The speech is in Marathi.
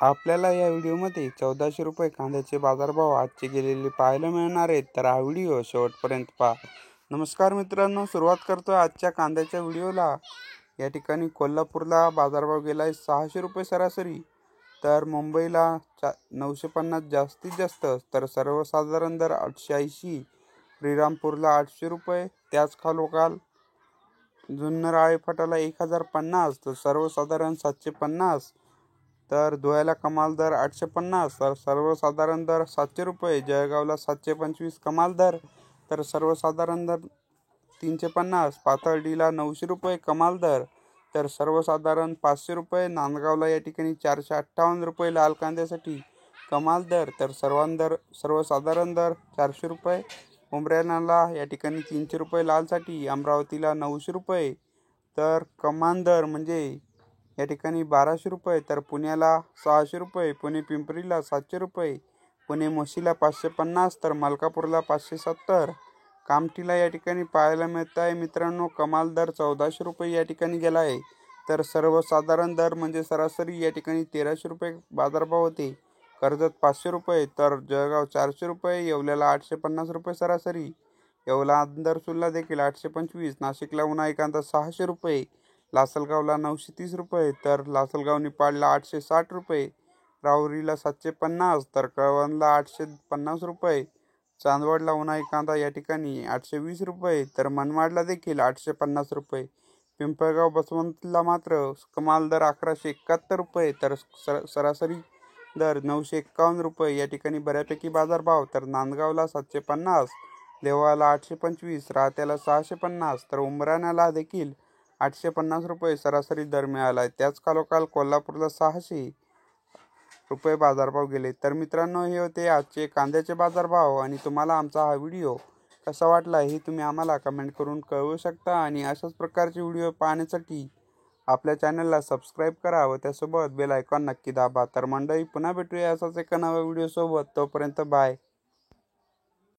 आपल्याला या व्हिडिओमध्ये 1400 रुपये कांद्याचे बाजारभाव आजचे गेलेले पाहायला मिळणार आहेत, तर हा व्हिडिओ शेवटपर्यंत पहा। नमस्कार मित्रांनो, सुरुवात करतोय आजच्या कांद्याच्या व्हिडिओला। या ठिकाणी कोल्हापूरला बाजारभाव गेला आहे 600 रुपये सरासरी, तर मुंबईला 950 जास्तीत जास्त, तर सर्वसाधारण दर 880, श्रीरामपूरला 800 रुपये, त्याच खालोखाल जुन्नर आळेफाटाला 1050, तर सर्वसाधारण 750, तर धुळ्याला कमाल दर 850, तर सर्वसाधारण दर 700 रुपये, जळगावला 725 कमाल दर, तर सर्वसाधारण दर 350, पाथर्डीला 900 रुपये कमाल दर, तर सर्वसाधारण 500 रुपये, नांदगावला या ठिकाणी 458 रुपये लाल कांद्यासाठी कमाल दर, तर सर्वसाधारण दर 400 रुपये, उमरेणाला या ठिकाणी 300 रुपये लालसाठी, अमरावतीला 900 रुपये, तर कमाल दर म्हणजे या ठिकाणी 1200 रुपये, तर पुण्याला 600 रुपये, पुणे पिंपरीला 700 रुपये, पुणे मोशीला 550, तर मलकापूरला 570, कामठीला या ठिकाणी पाहायला मिळत आहे मित्रांनो कमाल दर 1400 रुपये या ठिकाणी गेला आहे, तर सर्वसाधारण दर म्हणजे सरासरी या ठिकाणी 1300 रुपये बाजारभाव होते। कर्जत 500 रुपये, तर जळगाव 400 रुपये, येवल्याला 850 रुपये सरासरी, येवला अंदरसूलला देखील 825, नाशिकला उन्हाळी कांदा 600 रुपये, लासलगावला 930 रुपये, तर लासलगाव निपाडला 860 रुपये, राहुरीला 750, तर कळवणला 850 रुपये, चांदवडला उन्हाळी कांदा या ठिकाणी 820 रुपये, तर मनमाडला देखील 850 रुपये, पिंपळगाव बसवंतला मात्र कमाल दर 1171 रुपये, तर सरासरी दर 951 रुपये या ठिकाणी बऱ्यापैकी बाजारभाव, तर नांदगावला 750, देवळाला 825, राहत्याला 650, तर उमराण्याला देखील 850 रुपये सरासरी दर मिळाला आहे। त्याच खालोखाल कोल्हापूरला 600 रुपये बाजारभाव गेले। तर मित्रांनो, हे होते आजचे कांद्याचे बाजारभाव, आणि तुम्हाला आमचा हा व्हिडिओ कसा वाटला हे तुम्ही आम्हाला कमेंट करून कळवू शकता, आणि अशाच प्रकारचे व्हिडिओ पाहण्यासाठी आपल्या चॅनलला सबस्क्राईब करा व त्यासोबत बेल आयकॉन नक्की दाबा। तर मंडळी, पुन्हा भेटूया असाच एका नव्या व्हिडिओ सोबत, तोपर्यंत बाय।